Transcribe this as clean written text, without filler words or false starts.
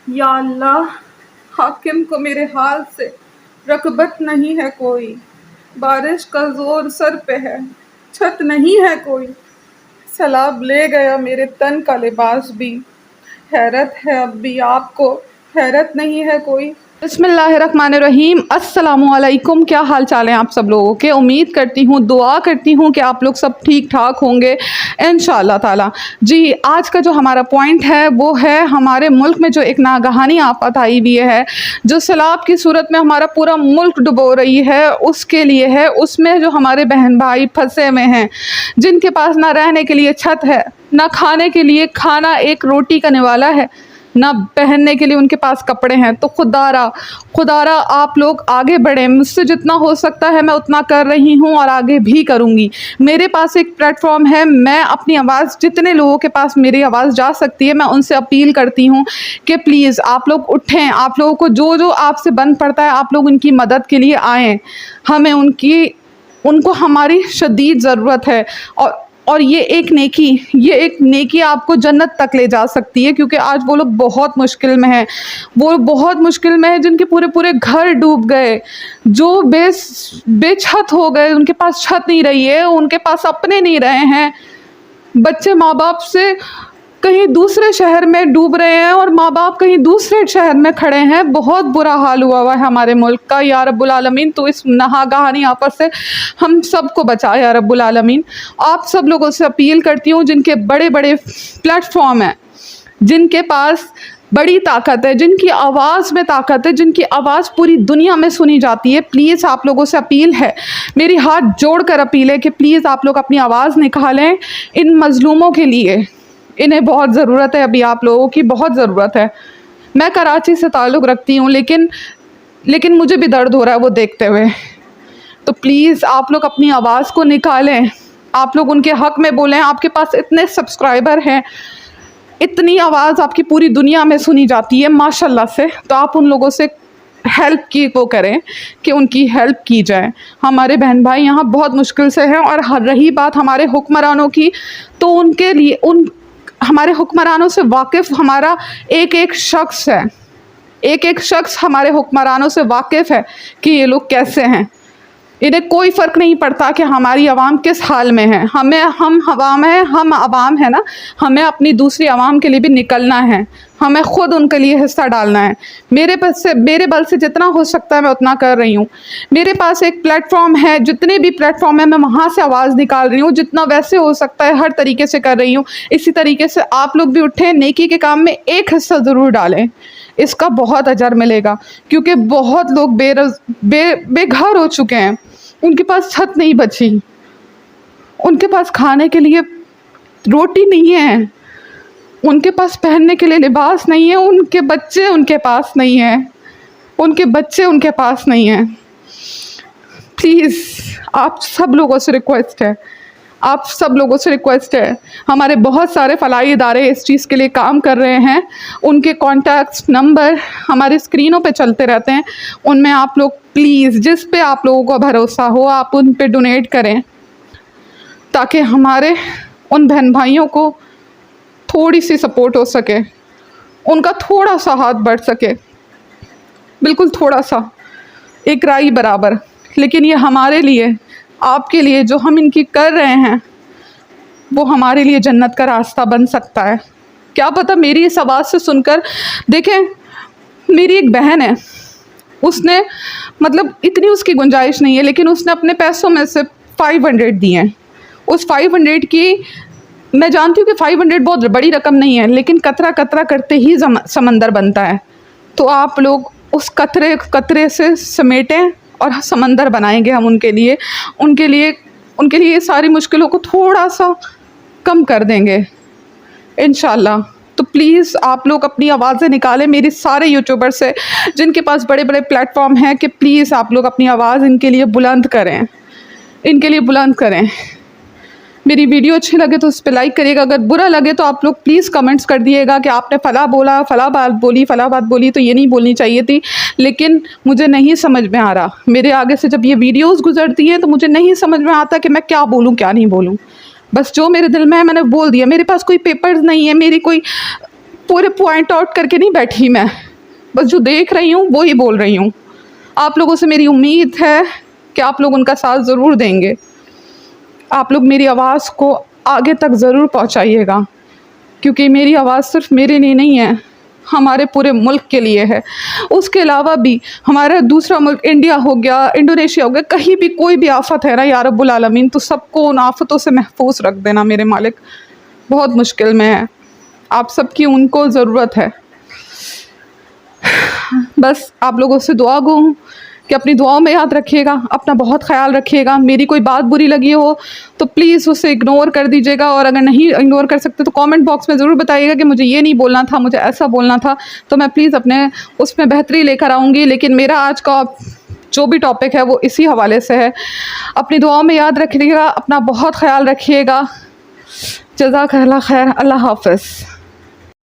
या अल्लाह, हाकिम को मेरे हाल से रग़बत नहीं है कोई। बारिश का ज़ोर सर पे है, छत नहीं है कोई। सैलाब ले गया मेरे तन का लिबास भी, हैरत है अब भी आपको हैरत नहीं है कोई। बिस्मिल्लाहिर्रहमानिर्रहीम। अस्सलामुअलैकुम। क्या हाल चाल है आप सब लोगों के? उम्मीद करती हूँ, दुआ करती हूँ कि आप लोग सब ठीक ठाक होंगे इंशाअल्लाह ताला। जी, आज का जो हमारा पॉइंट है वो है हमारे मुल्क में जो एक नागहानी आफत आई हुई है, जो सैलाब की सूरत में हमारा पूरा मुल्क डुबो रही है, उसके लिए है। उसमें जो हमारे बहन भाई फंसे हुए हैं, जिनके पास ना रहने के लिए छत है, ना खाने के लिए खाना एक रोटी का निवाला है, ना पहनने के लिए उनके पास कपड़े हैं। तो खुदारा आप लोग आगे बढ़ें। मुझसे जितना हो सकता है मैं उतना कर रही हूँ और आगे भी करूँगी। मेरे पास एक प्लेटफॉर्म है, मैं अपनी आवाज़ जितने लोगों के पास मेरी आवाज़ जा सकती है, मैं उनसे अपील करती हूँ कि प्लीज़ आप लोग उठें। आप लोगों को जो जो आपसे बन पड़ता है, आप लोग उनकी मदद के लिए आएँ। हमें उनको हमारी शदीद ज़रूरत है। और ये एक नेकी आपको जन्नत तक ले जा सकती है, क्योंकि आज वो लोग बहुत मुश्किल में हैं। वो बहुत मुश्किल में हैं जिनके पूरे पूरे घर डूब गए, जो बेछत हो गए, उनके पास छत नहीं रही है, उनके पास अपने नहीं रहे हैं। बच्चे माँ बाप से कहीं दूसरे शहर में डूब रहे हैं और माँ बाप कहीं दूसरे शहर में खड़े हैं। बहुत बुरा हाल हुआ है हमारे मुल्क का। या रब्बुल आलमीन, तो इस नागहानी आफत से हम सबको बचा या रब्बुल आलमीन। आप सब लोगों से अपील करती हूँ, जिनके बड़े बड़े प्लेटफॉर्म हैं, जिनके पास बड़ी ताकत है, जिनकी आवाज़ में ताकत है, जिनकी आवाज़ पूरी दुनिया में सुनी जाती है, प्लीज़ आप लोगों से अपील है, मेरी हाथ जोड़कर अपील है कि प्लीज़ आप लोग अपनी आवाज़ निकालें इन मज़लूमों के लिए। इन्हें बहुत ज़रूरत है, अभी आप लोगों की बहुत ज़रूरत है। मैं कराची से ताल्लुक़ रखती हूँ, लेकिन मुझे भी दर्द हो रहा है वो देखते हुए। तो प्लीज़ आप लोग अपनी आवाज़ को निकालें, आप लोग उनके हक़ में बोलें। आपके पास इतने सब्सक्राइबर हैं, इतनी आवाज़ आपकी पूरी दुनिया में सुनी जाती है माशाल्लाह से, तो आप उन लोगों से हेल्प की वो करें कि उनकी हेल्प की जाए। हमारे बहन भाई यहाँ बहुत मुश्किल से हैं। और रही बात हमारे हुक्मरानों की, तो उनके लिए हमारे हुक्मरानों से वाकिफ़ हमारा एक एक शख्स है। एक एक शख्स हमारे हुक्मरानों से वाकिफ़ है कि ये लोग कैसे हैं। इन्हें कोई फ़र्क नहीं पड़ता कि हमारी आवाम किस हाल में है। हम आवाम है ना, हमें अपनी दूसरी आवाम के लिए भी निकलना है, हमें ख़ुद उनके लिए हिस्सा डालना है। मेरे बल से जितना हो सकता है मैं उतना कर रही हूँ। मेरे पास एक प्लेटफॉर्म है, जितने भी प्लेटफॉर्म है मैं वहाँ से आवाज़ निकाल रही हूँ, जितना वैसे हो सकता है हर तरीके से कर रही हूँ। इसी तरीके से आप लोग भी उठें, नेकी के काम में एक हिस्सा ज़रूर डालें, इसका बहुत अजर मिलेगा। क्योंकि बहुत लोग बेघर हो चुके हैं, उनके पास छत नहीं बची, उनके पास खाने के लिए रोटी नहीं है, उनके पास पहनने के लिए लिबास नहीं है, उनके बच्चे उनके पास नहीं हैं, उनके बच्चे उनके पास नहीं हैं। प्लीज़ आप सब लोगों से रिक्वेस्ट है, आप सब लोगों से रिक्वेस्ट है। हमारे बहुत सारे फलाही इदारे इस चीज़ के लिए काम कर रहे हैं, उनके कॉन्टैक्ट नंबर हमारी स्क्रीनों पे चलते रहते हैं। उनमें आप लोग प्लीज़, जिस पे आप लोगों को भरोसा हो, आप उन पे डोनेट करें, ताकि हमारे उन बहन भाइयों को थोड़ी सी सपोर्ट हो सके, उनका थोड़ा सा हाथ बढ़ सके, बिल्कुल थोड़ा सा, एक राई बराबर। लेकिन ये हमारे लिए, आपके लिए जो हम इनकी कर रहे हैं, वो हमारे लिए जन्नत का रास्ता बन सकता है। क्या पता मेरी इस आवाज़ से सुनकर, देखें मेरी एक बहन है, उसने मतलब इतनी उसकी गुंजाइश नहीं है, लेकिन उसने अपने पैसों में से 500 दिए हैं। उस 500 की, मैं जानती हूँ कि 500 बहुत बड़ी रकम नहीं है, लेकिन कतरा कतरा करते ही समंदर बनता है। तो आप लोग उस कतरे से समेटें और समंदर बनाएंगे हम उनके लिए सारी मुश्किलों को थोड़ा सा कम कर देंगे इंशाल्लाह। तो प्लीज़ आप लोग अपनी आवाज़ें निकालें, मेरी सारे यूट्यूबर से जिनके पास बड़े बड़े प्लेटफॉर्म हैं, कि प्लीज़ आप लोग अपनी आवाज़ इनके लिए बुलंद करें, इनके लिए बुलंद करें। मेरी वीडियो अच्छी लगे तो उस पर लाइक करिएगा, अगर बुरा लगे तो आप लोग प्लीज़ कमेंट्स कर दिएगा कि आपने फ़ला बोला, फ़ला बात बोली तो ये नहीं बोलनी चाहिए थी, लेकिन मुझे नहीं समझ में आ रहा। मेरे आगे से जब ये वीडियोस गुजरती हैं तो मुझे नहीं समझ में आता कि मैं क्या बोलूँ क्या नहीं बोलूँ। बस जो मेरे दिल में है मैंने बोल दिया। मेरे पास कोई पेपर्स नहीं है, मेरी कोई पूरे पॉइंट आउट करके नहीं बैठी मैं, बस जो देख रही हूँ वो ही बोल रही हूँ। आप लोगों से मेरी उम्मीद है कि आप लोग उनका साथ ज़रूर देंगे। आप लोग मेरी आवाज़ को आगे तक ज़रूर पहुँचाइएगा, क्योंकि मेरी आवाज़ सिर्फ मेरे लिए नहीं है, हमारे पूरे मुल्क के लिए है। उसके अलावा भी हमारा दूसरा मुल्क इंडिया हो गया, इंडोनेशिया हो गया, कहीं भी कोई भी आफत है ना या रब्बुल आलमीन, तो सबको उन आफतों से महफूज रख देना मेरे मालिक। बहुत मुश्किल में है, आप सबकी उनको ज़रूरत है। बस आप लोगों से दुआ गो हूँ कि अपनी दुआओं में याद रखिएगा, अपना बहुत ख्याल रखिएगा। मेरी कोई बात बुरी लगी हो तो प्लीज़ उसे इग्नोर कर दीजिएगा, और अगर नहीं इग्नोर कर सकते तो कमेंट बॉक्स में ज़रूर बताइएगा कि मुझे ये नहीं बोलना था, मुझे ऐसा बोलना था, तो मैं प्लीज़ अपने उसमें बेहतरी लेकर आऊँगी। लेकिन मेरा आज का जो भी टॉपिक है वो इसी हवाले से है। अपनी दुआओं में याद रखिएगा, अपना बहुत ख्याल रखिएगा। जज़ाकल्लाह खैर, अल्लाह हाफ़िज़।